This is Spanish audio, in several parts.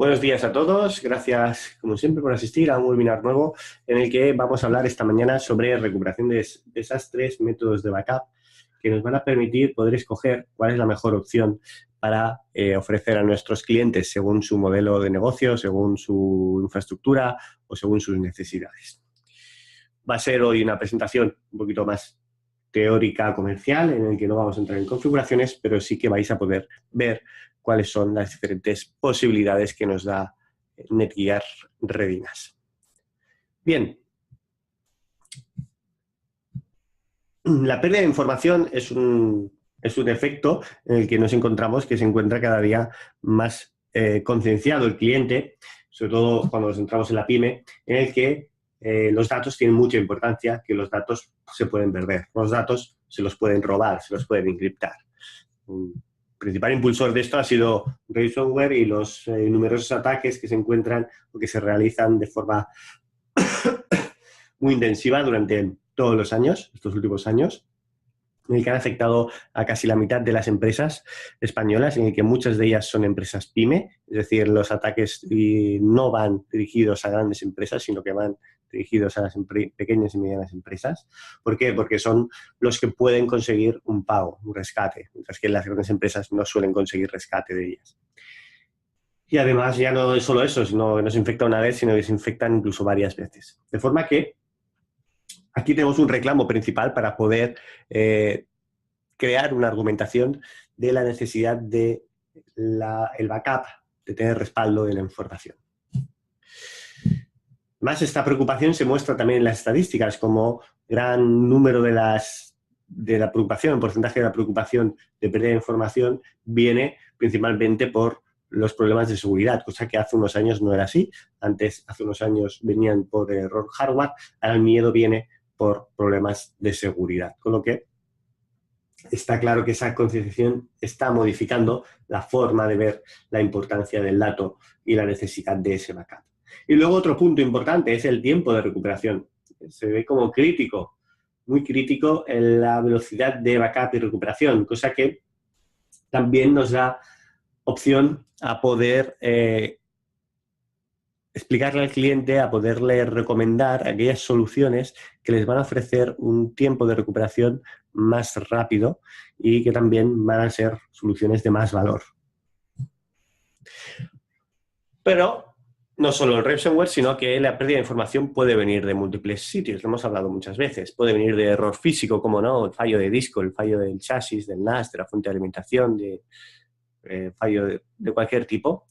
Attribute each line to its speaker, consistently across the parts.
Speaker 1: Buenos días a todos, gracias como siempre por asistir a un webinar nuevo en el que vamos a hablar esta mañana sobre recuperación de desastres, métodos de backup que nos van a permitir poder escoger cuál es la mejor opción para ofrecer a nuestros clientes según su modelo de negocio, según su infraestructura o según sus necesidades. Va a ser hoy una presentación un poquito más teórica comercial en el que no vamos a entrar en configuraciones, pero sí que vais a poder ver cuáles son las diferentes posibilidades que nos da NetGear Readiness. Bien. La pérdida de información es un efecto en el que nos encontramos, que se encuentra cada día más concienciado el cliente, sobre todo cuando nos centramos en la pyme, en el que los datos tienen mucha importancia, que los datos se pueden perder, los datos se los pueden robar, se los pueden encriptar. Un principal impulsor de esto ha sido ransomware y los numerosos ataques que se encuentran o que se realizan de forma muy intensiva durante todos los años, estos últimos años, en el que han afectado a casi la mitad de las empresas españolas, en el que muchas de ellas son empresas pyme, es decir, los ataques no van dirigidos a grandes empresas, sino que van dirigidos a las pequeñas y medianas empresas. ¿Por qué? Porque son los que pueden conseguir un pago, un rescate, mientras que las grandes empresas no suelen conseguir rescate de ellas. Y además ya no es solo eso, sino que no se infecta una vez, sino que se infectan incluso varias veces. De forma que aquí tenemos un reclamo principal para poder crear una argumentación de la necesidad de el backup, de tener respaldo de la información. Más esta preocupación se muestra también en las estadísticas, como gran número de la preocupación, el porcentaje de la preocupación de pérdida de información viene principalmente por los problemas de seguridad, cosa que hace unos años no era así. Antes, hace unos años venían por error hardware, ahora el miedo viene por problemas de seguridad. Con lo que está claro que esa concienciación está modificando la forma de ver la importancia del dato y la necesidad de ese backup. Y luego otro punto importante es el tiempo de recuperación. Se ve como crítico, muy crítico en la velocidad de backup y recuperación, cosa que también nos da opción a poder explicarle al cliente, a poderle recomendar aquellas soluciones que les van a ofrecer un tiempo de recuperación más rápido y que también van a ser soluciones de más valor. Pero no solo el ransomware, sino que la pérdida de información puede venir de múltiples sitios, lo hemos hablado muchas veces. Puede venir de error físico, como no, el fallo de disco, el fallo del chasis, del NAS, de la fuente de alimentación, fallo de cualquier tipo.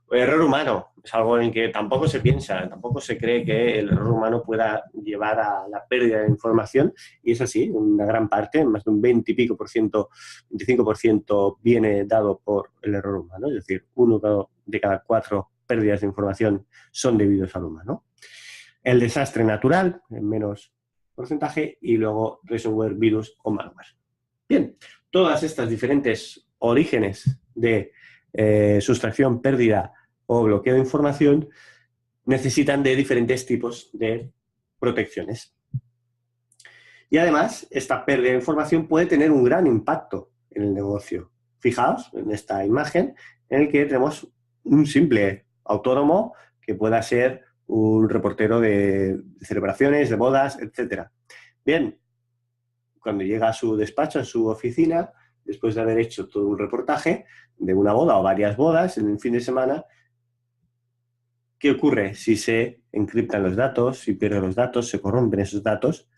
Speaker 1: O error humano, es algo en que tampoco se piensa, tampoco se cree que el error humano pueda llevar a la pérdida de información, y es así, una gran parte, más de un 20 y pico por ciento, 25% viene dado por el error humano, es decir, 1 de cada 4 pérdidas de información son debidos al humano. El desastre natural, en menos porcentaje, y luego ransomware, virus o malware. Bien, todas estas diferentes orígenes de sustracción, pérdida o bloqueo de información necesitan de diferentes tipos de protecciones. Y además, esta pérdida de información puede tener un gran impacto en el negocio. Fijaos en esta imagen en la que tenemos un simple autónomo que pueda ser un reportero de celebraciones, de bodas, etc. Bien, cuando llega a su despacho, a su oficina, después de haber hecho todo un reportaje de una boda o varias bodas en el fin de semana, ¿qué ocurre si se encriptan los datos, si pierden los datos, se corrompen esos datos?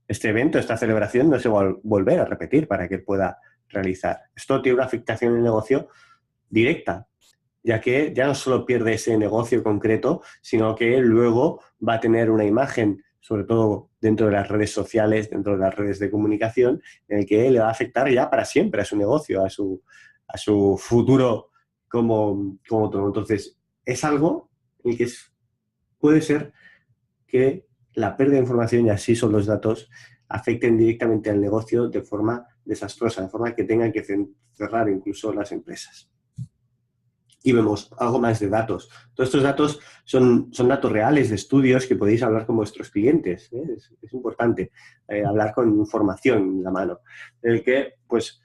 Speaker 1: Este evento, esta celebración no se va a volver a repetir para que pueda realizar. Esto tiene una afectación en el negocio directa, ya que ya no solo pierde ese negocio concreto, sino que luego va a tener una imagen, sobre todo dentro de las redes sociales, dentro de las redes de comunicación, en el que le va a afectar ya para siempre a su negocio, a su futuro como autónomo. Entonces, es algo en el que puede ser que la pérdida de información, y así son los datos, afecten directamente al negocio de forma desastrosa, de forma que tengan que cerrar incluso las empresas. Y vemos algo más de datos. Todos estos datos son datos reales de estudios que podéis hablar con vuestros clientes. Es importante hablar con información en la mano. En el que, pues,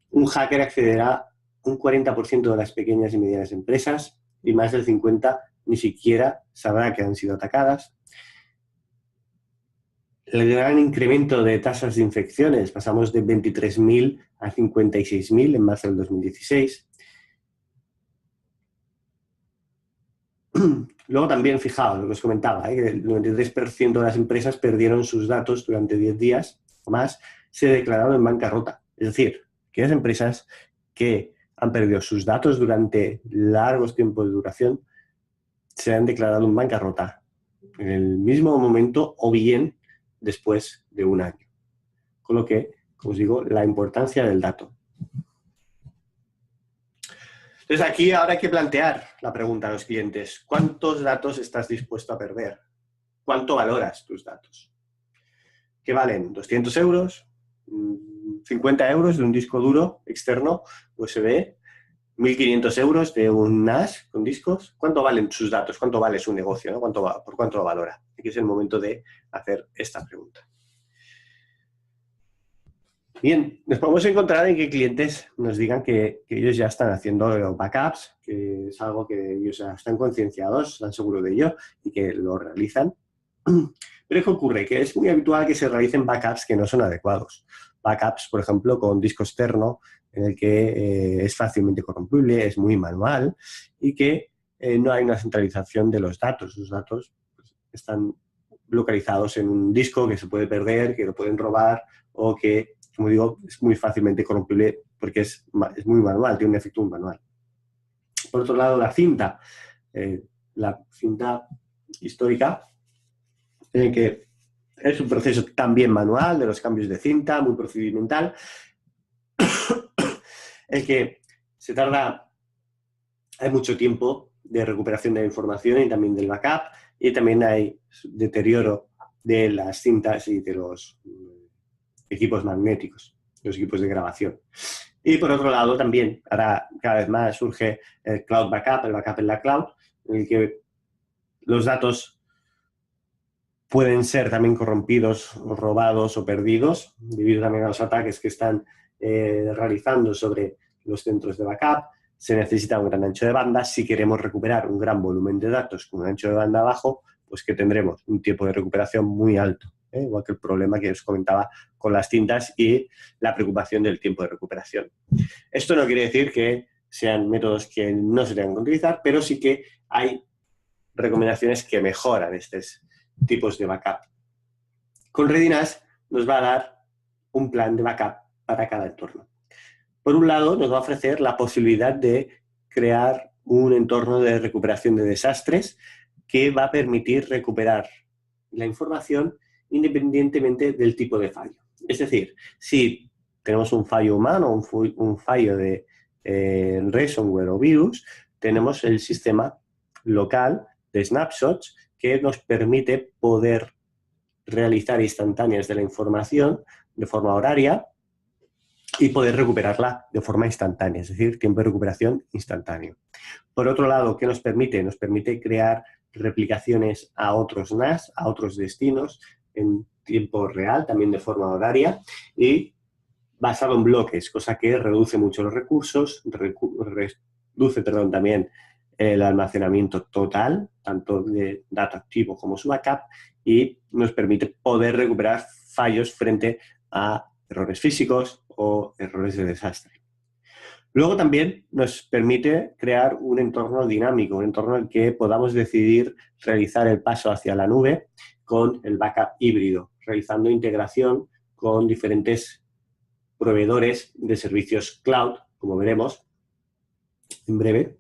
Speaker 1: un hacker accederá a un 40% de las pequeñas y medianas empresas, y más del 50% ni siquiera sabrá que han sido atacadas. El gran incremento de tasas de infecciones, pasamos de 23.000 a 56.000 en marzo del 2016. Luego también, fijaos lo que os comentaba, que el 93% de las empresas perdieron sus datos durante 10 días o más, se declararon en bancarrota. Es decir, aquellas empresas que han perdido sus datos durante largos tiempos de duración se han declarado en bancarrota en el mismo momento o bien después de un año. Con lo que, como os digo, la importancia del dato. Entonces aquí ahora hay que plantear la pregunta a los clientes. ¿Cuántos datos estás dispuesto a perder? ¿Cuánto valoras tus datos? ¿Qué valen? ¿200 euros? ¿50 euros de un disco duro externo USB? ¿1.500 euros de un NAS con discos? ¿Cuánto valen sus datos? ¿Cuánto vale su negocio? ¿No? ¿Por cuánto lo valora? Aquí es el momento de hacer esta pregunta. Bien, nos podemos encontrar en que clientes nos digan que ellos ya están haciendo backups, que es algo que ellos ya están concienciados, están seguros de ello y que lo realizan. Pero ¿qué ocurre? Que es muy habitual que se realicen backups que no son adecuados. Backups, por ejemplo, con disco externo, en el que es fácilmente corrompible, es muy manual y que no hay una centralización de los datos. Los datos pues, están localizados en un disco que se puede perder, que lo pueden robar o que, como digo, es muy fácilmente corrompible porque es muy manual, tiene un efecto muy manual. Por otro lado, la cinta histórica, en el que es un proceso también manual de los cambios de cinta, muy procedimental, el que se tarda, hay mucho tiempo de recuperación de la información y también del backup, y también hay deterioro de las cintas y de los equipos magnéticos, los equipos de grabación. Y por otro lado también, ahora cada vez más surge el cloud backup, el backup en la cloud, en el que los datos pueden ser también corrompidos, robados o perdidos, debido también a los ataques que están realizando sobre los centros de backup. Se necesita un gran ancho de banda. Si queremos recuperar un gran volumen de datos con un ancho de banda bajo, pues que tendremos un tiempo de recuperación muy alto, igual que el problema que os comentaba con las cintas y la preocupación del tiempo de recuperación. Esto no quiere decir que sean métodos que no se tengan que utilizar, pero sí que hay recomendaciones que mejoran estos tipos de backup. Con Readiness nos va a dar un plan de backup para cada entorno. Por un lado, nos va a ofrecer la posibilidad de crear un entorno de recuperación de desastres que va a permitir recuperar la información independientemente del tipo de fallo. Es decir, si tenemos un fallo humano, un fallo de ransomware o virus, tenemos el sistema local de snapshots que nos permite poder realizar instantáneas de la información de forma horaria y poder recuperarla de forma instantánea, es decir, tiempo de recuperación instantáneo. Por otro lado, ¿qué nos permite? Nos permite crear replicaciones a otros NAS, a otros destinos en tiempo real, también de forma horaria y basado en bloques, cosa que reduce mucho los recursos, reduce también el almacenamiento total, tanto de dato activo como su backup, y nos permite poder recuperar fallos frente a errores físicos o errores de desastre. Luego también nos permite crear un entorno dinámico, un entorno en el que podamos decidir realizar el paso hacia la nube con el backup híbrido, realizando integración con diferentes proveedores de servicios cloud, como veremos en breve.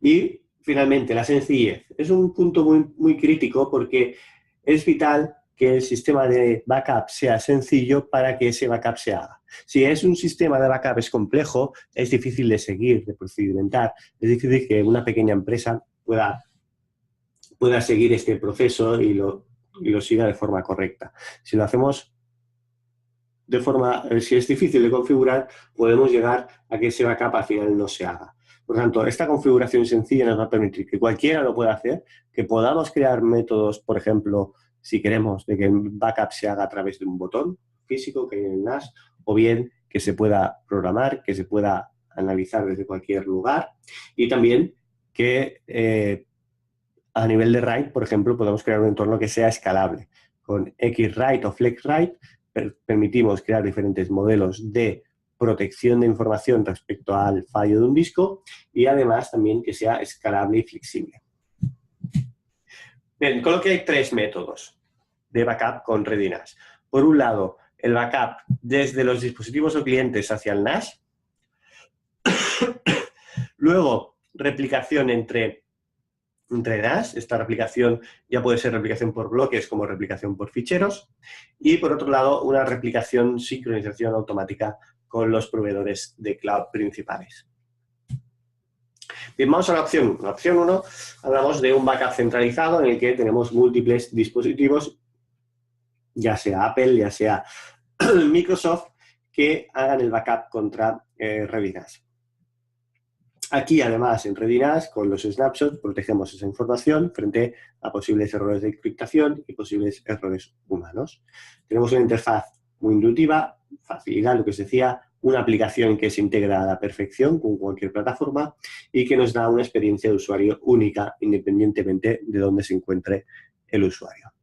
Speaker 1: Y finalmente, la sencillez. Es un punto muy crítico porque es vital que el sistema de backup sea sencillo para que ese backup se haga. Si es un sistema de backup es complejo, es difícil de seguir, de procedimentar, es difícil que una pequeña empresa pueda seguir este proceso y lo siga de forma correcta. Si lo hacemos de forma, si es difícil de configurar, podemos llegar a que ese backup al final no se haga. Por lo tanto, esta configuración sencilla nos va a permitir que cualquiera lo pueda hacer, que podamos crear métodos, por ejemplo, si queremos, de que el backup se haga a través de un botón físico que hay en el NAS, o bien que se pueda programar, que se pueda analizar desde cualquier lugar, y también que a nivel de RAID, por ejemplo, podemos crear un entorno que sea escalable. Con XRAID o FlexRAID permitimos crear diferentes modelos de protección de información respecto al fallo de un disco y además también que sea escalable y flexible. Bien, con lo que hay 3 métodos de backup con RediNAS. Por un lado, el backup desde los dispositivos o clientes hacia el NAS. Luego, replicación entre NAS. Esta replicación ya puede ser replicación por bloques como replicación por ficheros. Y por otro lado, una replicación, sincronización automática con los proveedores de cloud principales. Bien, vamos a la opción 1. La opción 1, hablamos de un backup centralizado en el que tenemos múltiples dispositivos, ya sea Apple, ya sea Microsoft, que hagan el backup contra RediNAS. Aquí, además, en RediNAS, con los snapshots, protegemos esa información frente a posibles errores de encriptación y posibles errores humanos. Tenemos una interfaz muy intuitiva, facilidad, lo que os decía, una aplicación que se integra a la perfección con cualquier plataforma y que nos da una experiencia de usuario única, independientemente de dónde se encuentre el usuario.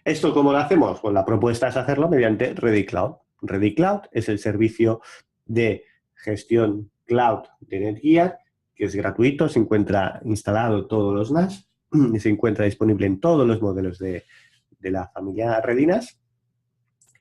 Speaker 1: ¿Esto cómo lo hacemos? Pues la propuesta es hacerlo mediante RediCloud. RediCloud es el servicio de gestión cloud de NetGear, que es gratuito, se encuentra instalado en todos los NAS y se encuentra disponible en todos los modelos de la familia RediNAS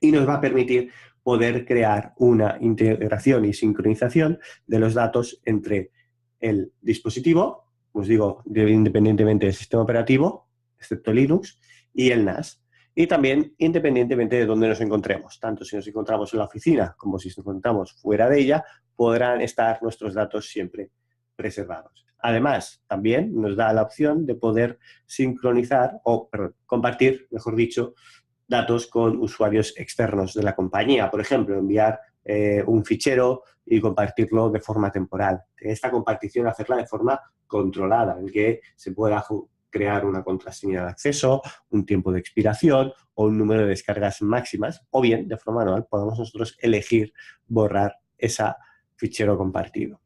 Speaker 1: y nos va a permitir poder crear una integración y sincronización de los datos entre el dispositivo, os digo, independientemente del sistema operativo, excepto Linux, y el NAS. Y también independientemente de dónde nos encontremos. Tanto si nos encontramos en la oficina como si nos encontramos fuera de ella, podrán estar nuestros datos siempre preservados. Además, también nos da la opción de poder sincronizar, compartir, mejor dicho, datos con usuarios externos de la compañía. Por ejemplo, enviar un fichero y compartirlo de forma temporal. Esta compartición hacerla de forma controlada, en que se pueda crear una contraseña de acceso, un tiempo de expiración o un número de descargas máximas, o bien, de forma manual, podemos nosotros elegir borrar ese fichero compartido.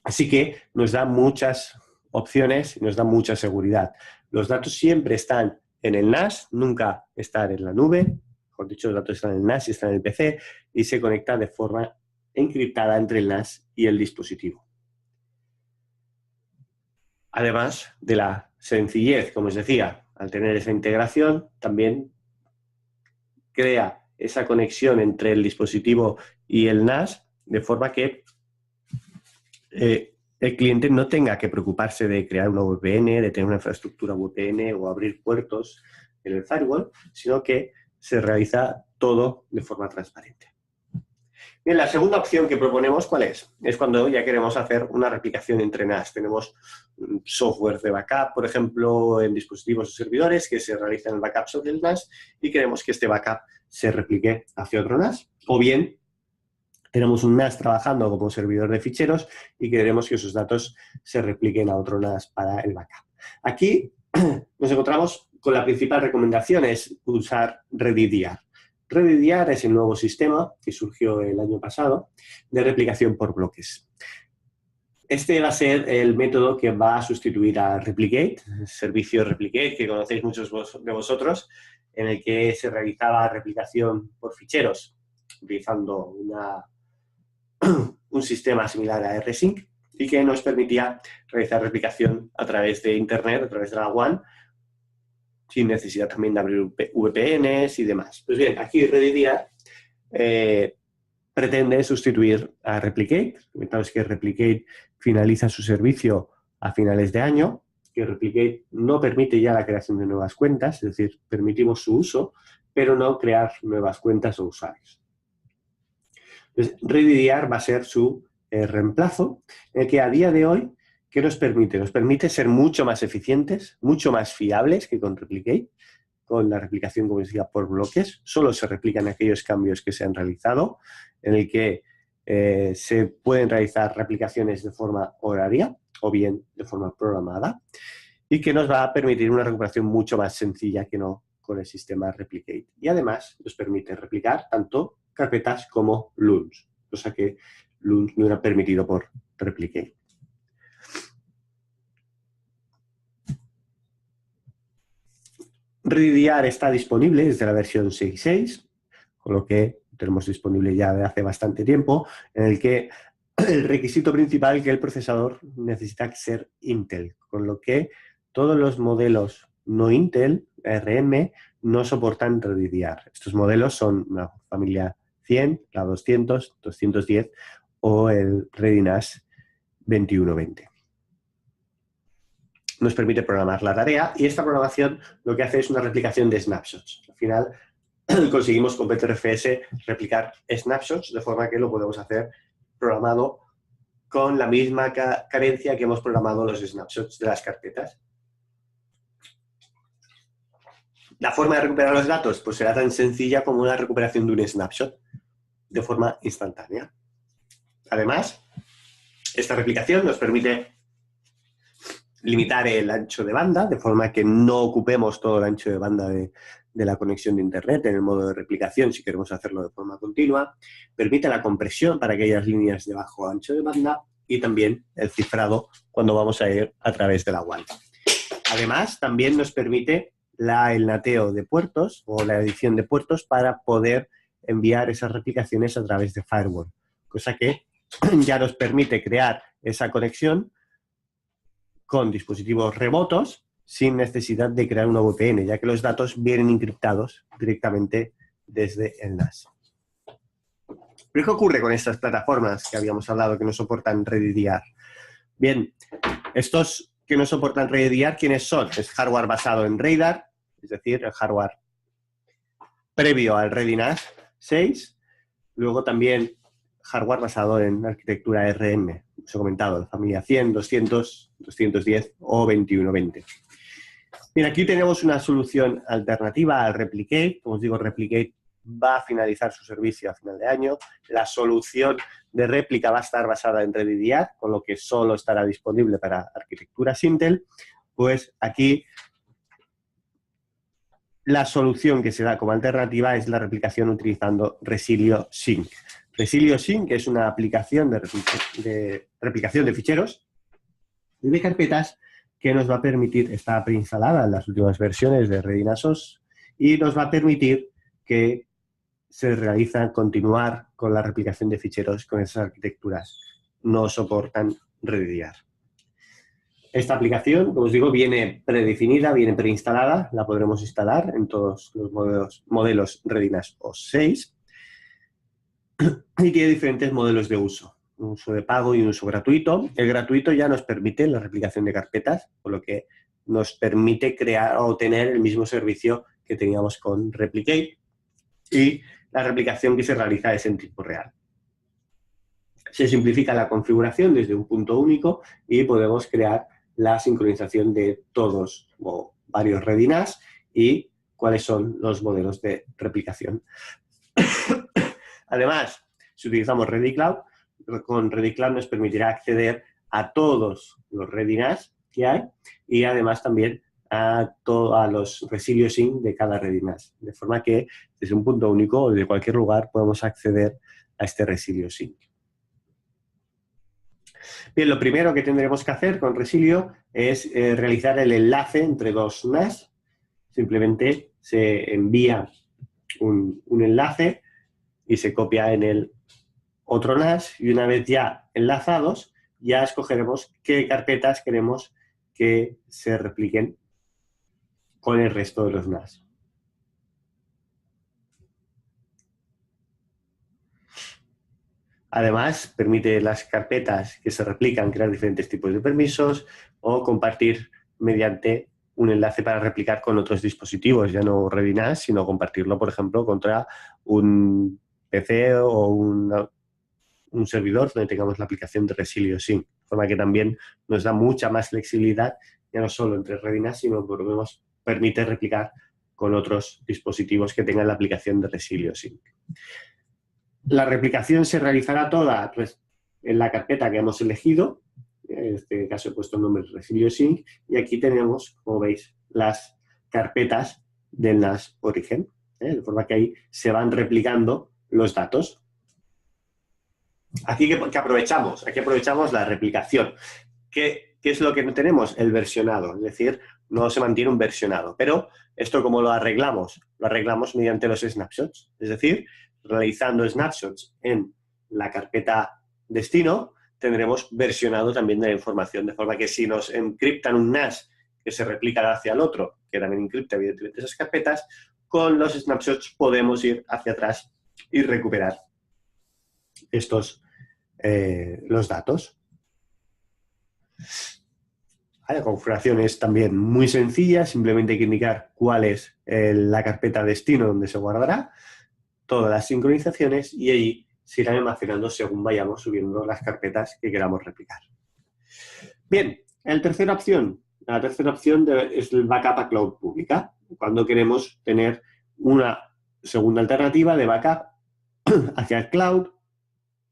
Speaker 1: Así que nos da muchas opciones y nos da mucha seguridad. Los datos siempre están en el NAS, nunca están en la nube. Mejor dicho, los datos están en el NAS y están en el PC y se conectan de forma encriptada entre el NAS y el dispositivo. Además de la sencillez, como os decía, al tener esa integración, también crea esa conexión entre el dispositivo y el NAS, de forma que el cliente no tenga que preocuparse de crear una VPN, de tener una infraestructura VPN o abrir puertos en el firewall, sino que se realiza todo de forma transparente. Bien, la segunda opción que proponemos, ¿cuál es? Es cuando ya queremos hacer una replicación entre NAS. Tenemos software de backup, por ejemplo, en dispositivos o servidores que se realizan el backup sobre el NAS y queremos que este backup se replique hacia otro NAS. O bien, tenemos un NAS trabajando como servidor de ficheros y queremos que esos datos se repliquen a otro NAS para el backup. Aquí nos encontramos con la principal recomendación, es usar RediDiar. RediDiar es el nuevo sistema que surgió el año pasado de replicación por bloques. Este va a ser el método que va a sustituir a Replicate, el servicio Replicate que conocéis muchos de vosotros, en el que se realizaba replicación por ficheros utilizando un sistema similar a rsync y que nos permitía realizar replicación a través de Internet, a través de la WAN, sin necesidad también de abrir VPNs y demás. Pues bien, aquí RediDiar pretende sustituir a Replicate. Comentamos que Replicate finaliza su servicio a finales de año, que Replicate no permite ya la creación de nuevas cuentas, es decir, permitimos su uso, pero no crear nuevas cuentas o usuarios. Entonces, RediDiar va a ser su reemplazo, en el que a día de hoy, ¿qué nos permite? Nos permite ser mucho más eficientes, mucho más fiables que con Replicate, con la replicación, como decía, por bloques. Solo se replican aquellos cambios que se han realizado, en el que se pueden realizar replicaciones de forma horaria o bien de forma programada y que nos va a permitir una recuperación mucho más sencilla que no con el sistema Replicate. Y además nos permite replicar tanto carpetas como LUNs, cosa que LUNs no era permitido por Replicate. RediDR está disponible desde la versión 6.6, con lo que tenemos disponible ya de hace bastante tiempo, en el que el requisito principal es que el procesador necesita ser Intel, con lo que todos los modelos no Intel, ARM, no soportan RediDR. Estos modelos son la familia 100, la 200, 210 o el RediNAS 2120. Nos permite programar la tarea y esta programación lo que hace es una replicación de snapshots. Al final conseguimos con BTRFS replicar snapshots de forma que lo podemos hacer programado con la misma carencia que hemos programado los snapshots de las carpetas. La forma de recuperar los datos pues será tan sencilla como una recuperación de un snapshot de forma instantánea. Además, esta replicación nos permite limitar el ancho de banda, de forma que no ocupemos todo el ancho de banda de la conexión de Internet en el modo de replicación si queremos hacerlo de forma continua. Permite la compresión para aquellas líneas de bajo ancho de banda y también el cifrado cuando vamos a ir a través de la WAN. Además, también nos permite el nateo de puertos o la edición de puertos para poder enviar esas replicaciones a través de firewall, cosa que ya nos permite crear esa conexión con dispositivos remotos sin necesidad de crear una VPN, ya que los datos vienen encriptados directamente desde el NAS. ¿Pero qué ocurre con estas plataformas que habíamos hablado que no soportan RediDR? Bien, estos que no soportan RediDR, ¿quiénes son? Es hardware basado en Radar, es decir, el hardware previo al RediNAS 6, luego también hardware basado en arquitectura ARM, os he comentado, de familia 100, 200, 210 o 2120. Bien, aquí tenemos una solución alternativa al Replicate. Como os digo, Replicate va a finalizar su servicio a final de año. La solución de réplica va a estar basada en RediDR, con lo que solo estará disponible para arquitecturas Intel. Pues aquí la solución que se da como alternativa es la replicación utilizando Resilio Sync. Resilio Sync es una aplicación de replicación de ficheros y de carpetas que nos va a permitir, está preinstalada en las últimas versiones de RediNAS OS y nos va a permitir que se continuar con la replicación de ficheros con esas arquitecturas. No soportan RediDR. Esta aplicación, como os digo, viene predefinida, viene preinstalada, la podremos instalar en todos los modelos RediNAS OS 6 y tiene diferentes modelos de uso. Un uso de pago y un uso gratuito. El gratuito ya nos permite la replicación de carpetas, por lo que nos permite crear o tener el mismo servicio que teníamos con Replicate y la replicación que se realiza es en tiempo real. Se simplifica la configuración desde un punto único y podemos crear la sincronización de todos o varios RediNAS y cuáles son los modelos de replicación. Además, si utilizamos RediCloud, con RediCloud nos permitirá acceder a todos los RediNAS que hay y además también a los Resilio Sync de cada RediNAS. De forma que desde un punto único o desde cualquier lugar podemos acceder a este Resilio Sync. Bien, lo primero que tendremos que hacer con Resilio es realizar el enlace entre dos NAS. Simplemente se envía un enlace y se copia en el otro NAS y una vez ya enlazados ya escogeremos qué carpetas queremos que se repliquen con el resto de los NAS. Además, permite las carpetas que se replican crear diferentes tipos de permisos o compartir mediante un enlace para replicar con otros dispositivos, ya no RediNAS, sino compartirlo, por ejemplo, contra un PC o un servidor donde tengamos la aplicación de Resilio Sync, de forma que también nos da mucha más flexibilidad, ya no solo entre RediNAS, sino que nos permite replicar con otros dispositivos que tengan la aplicación de Resilio Sync. La replicación se realizará toda pues, en la carpeta que hemos elegido. En este caso he puesto el nombre Resilio Sync y aquí tenemos, como veis, las carpetas del NAS origen, de forma que ahí se van replicando los datos. Aquí que aprovechamos, aquí aprovechamos la replicación. ¿Qué es lo que no tenemos? El versionado, es decir, no se mantiene un versionado. Pero esto, ¿cómo lo arreglamos? Lo arreglamos mediante los snapshots, es decir, realizando snapshots en la carpeta destino, tendremos versionado también de la información, de forma que si nos encriptan un NAS que se replica hacia el otro, que también encripta evidentemente esas carpetas, con los snapshots podemos ir hacia atrás y recuperar los datos. La configuración es también muy sencilla, simplemente hay que indicar cuál es la carpeta destino donde se guardará, todas las sincronizaciones y allí se irán almacenando según vayamos subiendo las carpetas que queramos replicar. Bien, la tercera opción es el backup a cloud pública, cuando queremos tener una segunda alternativa de backup hacia el cloud,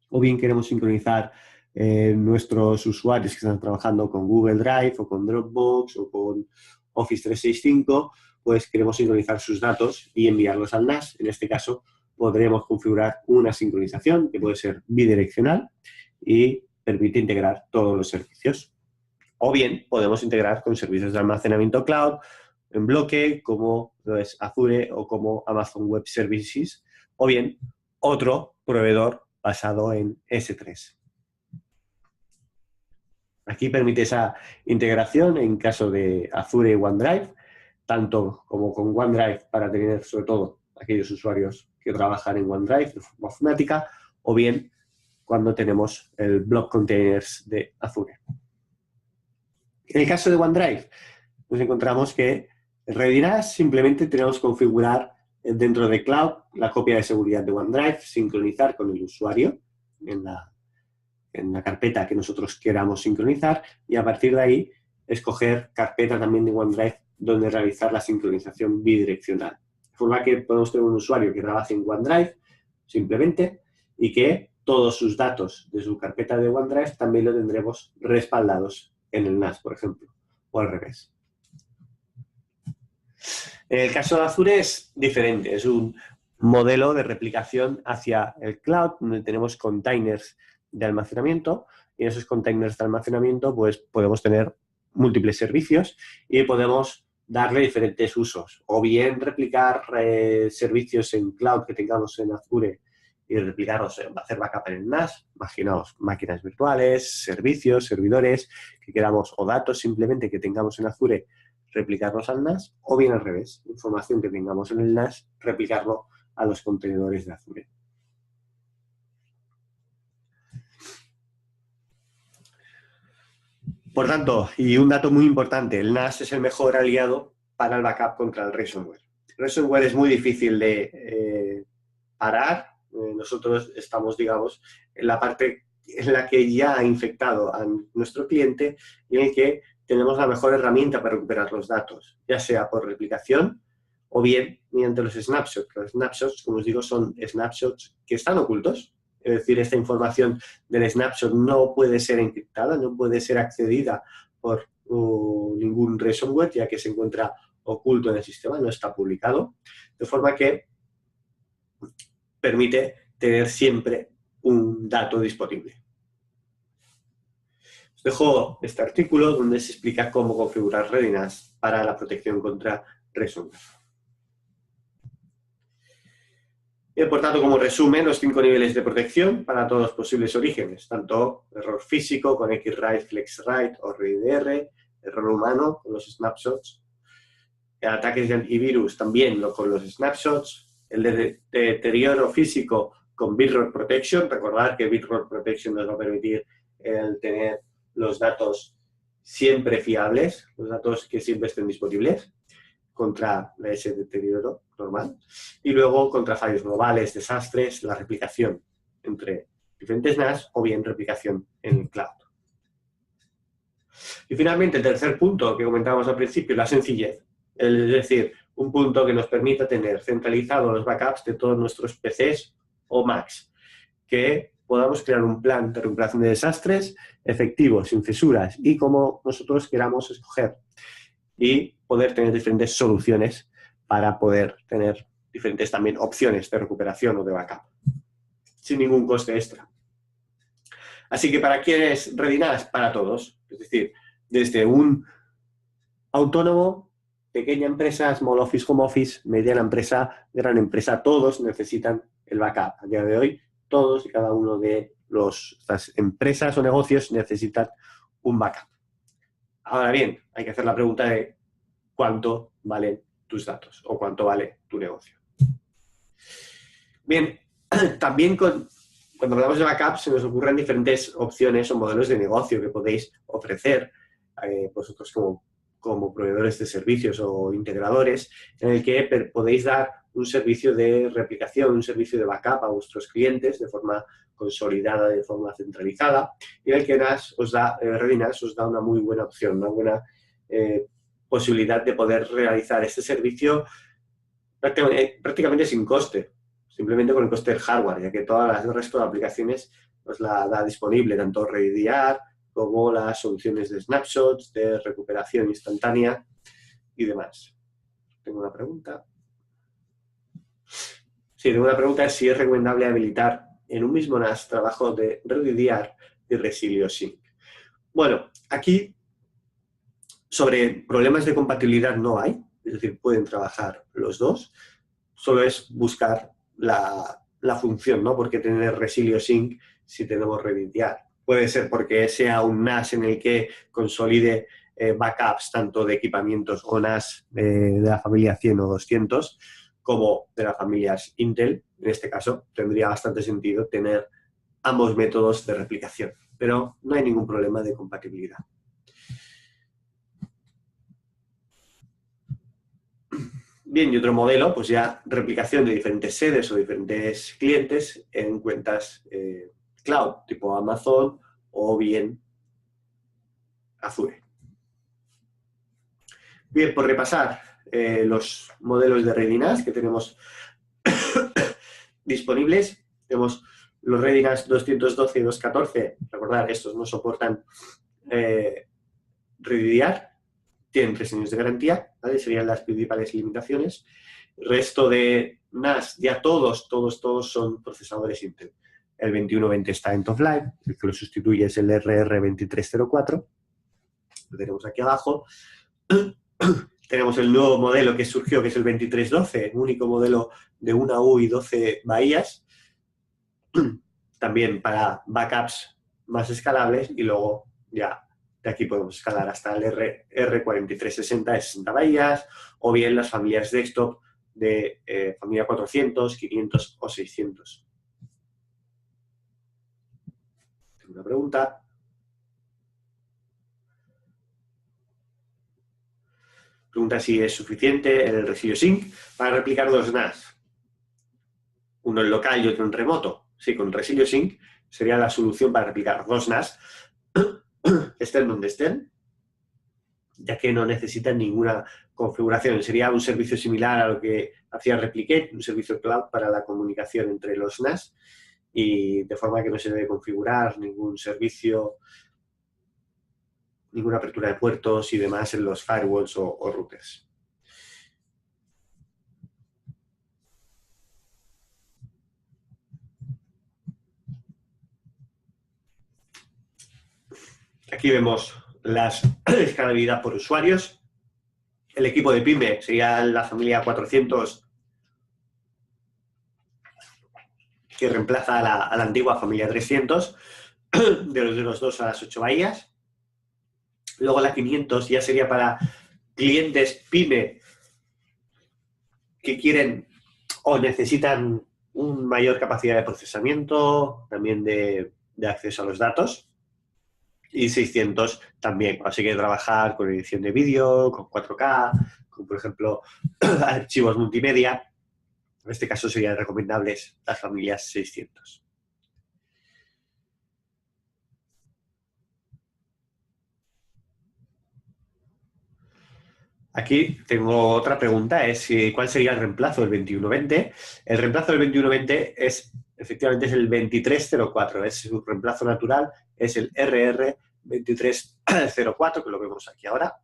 Speaker 1: o bien queremos sincronizar nuestros usuarios que están trabajando con Google Drive o con Dropbox o con Office 365, pues queremos sincronizar sus datos y enviarlos al NAS. En este caso, podremos configurar una sincronización que puede ser bidireccional y permite integrar todos los servicios. O bien, podemos integrar con servicios de almacenamiento cloud en bloque, como lo es Azure o como Amazon Web Services, o bien otro proveedor basado en S3. Aquí permite esa integración en caso de Azure y OneDrive, tanto como con OneDrive para tener sobre todo aquellos usuarios que trabajan en OneDrive de forma automática, o bien cuando tenemos el block containers de Azure. En el caso de OneDrive, nos encontramos que en ReadyNAS simplemente tenemos que configurar dentro de Cloud la copia de seguridad de OneDrive, sincronizar con el usuario en la carpeta que nosotros queramos sincronizar y a partir de ahí escoger carpeta también de OneDrive donde realizar la sincronización bidireccional. De forma que podemos tener un usuario que trabaje en OneDrive simplemente y que todos sus datos de su carpeta de OneDrive también lo tendremos respaldados en el NAS, por ejemplo, o al revés. En el caso de Azure es diferente, es un modelo de replicación hacia el cloud, donde tenemos containers de almacenamiento y en esos containers de almacenamiento pues podemos tener múltiples servicios y podemos darle diferentes usos, o bien replicar servicios en cloud que tengamos en Azure y replicarlos, hacer backup en el NAS, imaginaos máquinas virtuales, servicios, servidores que queramos o datos simplemente que tengamos en Azure, replicarlos al NAS, o bien al revés, información que tengamos en el NAS, replicarlo a los contenedores de Azure. Por tanto, y un dato muy importante, el NAS es el mejor aliado para el backup contra el ransomware. El ransomware es muy difícil de parar. Nosotros estamos, digamos, en la parte en la que ya ha infectado a nuestro cliente y en el que tenemos la mejor herramienta para recuperar los datos, ya sea por replicación o bien mediante los snapshots. Los snapshots, como os digo, son snapshots que están ocultos. Es decir, esta información del snapshot no puede ser encriptada, no puede ser accedida por ningún ransomware, ya que se encuentra oculto en el sistema, no está publicado. De forma que permite tener siempre un dato disponible. Os dejo este artículo donde se explica cómo configurar ReadyNAS para la protección contra ransomware. Y por tanto, como resumen, los 5 niveles de protección para todos los posibles orígenes, tanto error físico con Xwrite, FlexWrite o ReadyDR, error humano con los snapshots, ataques de antivirus también con los snapshots, el de deterioro físico con Bitrot Protection. Recordad que Bitrot Protection nos va a permitir el tener los datos siempre fiables, los datos que siempre estén disponibles contra ese deterioro normal. Y luego contra fallos globales, desastres, la replicación entre diferentes NAS o bien replicación en el cloud. Y finalmente, el tercer punto que comentábamos al principio, la sencillez. Es decir, un punto que nos permita tener centralizados los backups de todos nuestros PCs o Macs, que podamos crear un plan de recuperación de desastres efectivo, sin fisuras y como nosotros queramos escoger y poder tener diferentes soluciones para poder tener diferentes también opciones de recuperación o de backup, sin ningún coste extra. Así que ¿para quién es ReadyNAS? Para todos. Es decir, desde un Autónomo, pequeña empresa, small office, home office, mediana empresa, gran empresa, todos necesitan el backup. A día de hoy, todos y cada uno de las empresas o negocios necesitan un backup. Ahora bien, hay que hacer la pregunta de cuánto valen tus datos o cuánto vale tu negocio. Bien, también cuando hablamos de backup se nos ocurren diferentes opciones o modelos de negocio que podéis ofrecer vosotros como proveedores de servicios o integradores, en el que podéis dar un servicio de replicación, un servicio de backup a vuestros clientes de forma consolidada, de forma centralizada, y en el que Redynas os da una muy buena opción, una buena posibilidad de poder realizar este servicio prácticamente sin coste, simplemente con el coste del hardware, ya que todas el resto de aplicaciones os la da disponible, tanto RediDR como las soluciones de snapshots, de recuperación instantánea y demás. Tengo una pregunta. Sí, tengo una pregunta, es si es recomendable habilitar en un mismo NAS trabajo de RediDR y ResilioSync. Bueno, aquí sobre problemas de compatibilidad no hay, es decir, pueden trabajar los dos, solo es buscar la función, ¿no? Porque tener ResilioSync si tenemos RediDR. Puede ser porque sea un NAS en el que consolide backups tanto de equipamientos o NAS de la familia 100 o 200 como de las familias Intel. En este caso, tendría bastante sentido tener ambos métodos de replicación, pero no hay ningún problema de compatibilidad. Bien, y otro modelo, pues ya replicación de diferentes sedes o diferentes clientes en cuentas cloud, tipo Amazon o bien Azure. Bien, por repasar los modelos de RediNAS que tenemos disponibles, tenemos los RediNAS 212 y 214, recordad, estos no soportan RediDR, tienen 3 años de garantía, ¿vale? Serían las principales limitaciones. El resto de NAS, ya todos son procesadores Intel. El 2120 está end of life, el que lo sustituye es el RR2304, lo tenemos aquí abajo. Tenemos el nuevo modelo que surgió, que es el 2312, único modelo de una U y 12 bahías, también para backups más escalables, y luego ya de aquí podemos escalar hasta el R4360 de 60 bahías, o bien las familias desktop de familia 400, 500 o 600. Tengo una pregunta. Pregunta si es suficiente el ResilioSync para replicar dos NAS. Uno en local y otro en remoto. Sí, con ResilioSync sería la solución para replicar dos NAS, estén donde estén, ya que no necesitan ninguna configuración. Sería un servicio similar a lo que hacía Replicate, un servicio cloud para la comunicación entre los NAS, y de forma que no se debe configurar ningún servicio, ninguna apertura de puertos y demás en los firewalls o routers. Aquí vemos la escalabilidad por usuarios. El equipo de PyME sería la familia 400, que reemplaza a la antigua familia 300, de los 2 a las 8 bahías. Luego la 500 ya sería para clientes PyME que quieren o necesitan una mayor capacidad de procesamiento, también de acceso a los datos. Y 600 también, así que trabajar con edición de vídeo, con 4K, con, por ejemplo, archivos multimedia. En este caso serían recomendables las familias 600. Aquí tengo otra pregunta, es ¿cuál sería el reemplazo del 2120? El reemplazo del 2120 efectivamente es el 2304, es su reemplazo natural, es el RR2304, que lo vemos aquí ahora.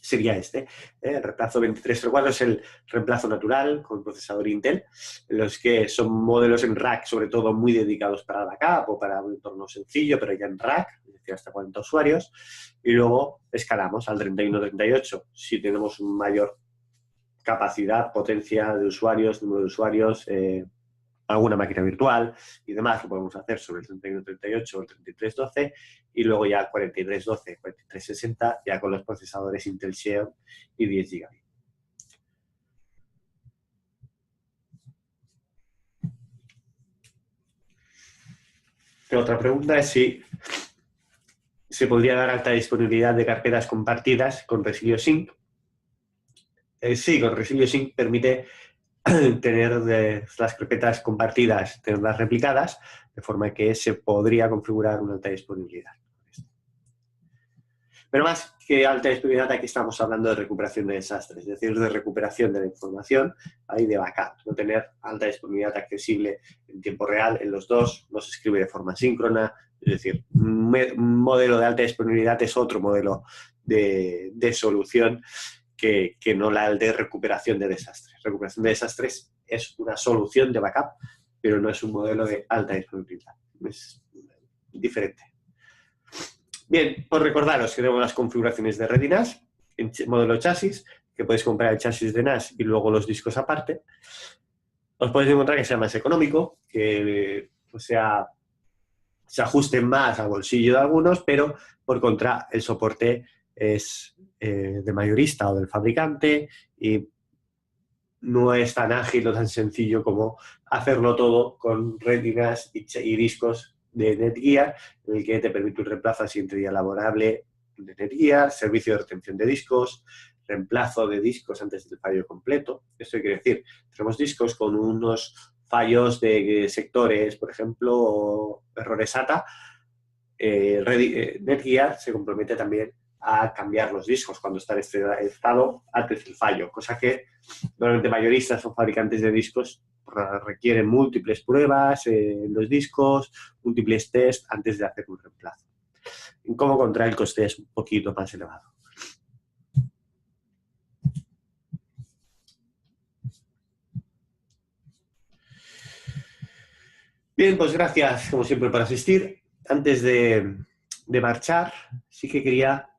Speaker 1: Sería este. El reemplazo 2304 es el reemplazo natural con procesador Intel, los que son modelos en rack, sobre todo muy dedicados para backup o para un entorno sencillo, pero ya en rack, es decir, hasta 40 usuarios, y luego escalamos al 31-38. Si tenemos mayor capacidad, potencia de usuarios, número de usuarios, alguna máquina virtual y demás, lo podemos hacer sobre el 3138 o el 3312 y luego ya el 4312, 4360 ya con los procesadores Intel Xeon y 10 GB. Otra pregunta es si se podría dar alta disponibilidad de carpetas compartidas con Resilio Sync. Sí, con Resilio Sync permite tener las carpetas compartidas, tenerlas replicadas, de forma que se podría configurar una alta disponibilidad. Pero más que alta disponibilidad, aquí estamos hablando de recuperación de desastres, es decir, de recuperación de la información y de backup. No tener alta disponibilidad accesible en tiempo real en los dos, no se escribe de forma síncrona, es decir, un modelo de alta disponibilidad es otro modelo de solución que no la de recuperación de desastres. Recuperación de desastres es una solución de backup, pero no es un modelo de alta disponibilidad. Es diferente. Bien, pues recordaros que tenemos las configuraciones de ReadyNAS en modelo chasis, que podéis comprar el chasis de NAS y luego los discos aparte. Os podéis encontrar que sea más económico, que se ajuste más al bolsillo de algunos, pero por contra el soporte es de mayorista o del fabricante y no es tan ágil o tan sencillo como hacerlo todo con ReadyNAS y discos de Netgear, en el que te permite un reemplazo a siguiente día laborable de Netgear, servicio de retención de discos, reemplazo de discos antes del fallo completo. Esto quiere decir, tenemos discos con unos fallos de sectores, por ejemplo, o errores SATA. Netgear se compromete también a cambiar los discos cuando está en este estado antes del fallo, cosa que normalmente mayoristas o fabricantes de discos requieren múltiples pruebas en los discos, múltiples test antes de hacer un reemplazo. Como contra el coste es un poquito más elevado. Bien, pues gracias como siempre por asistir. Antes de marchar, sí que quería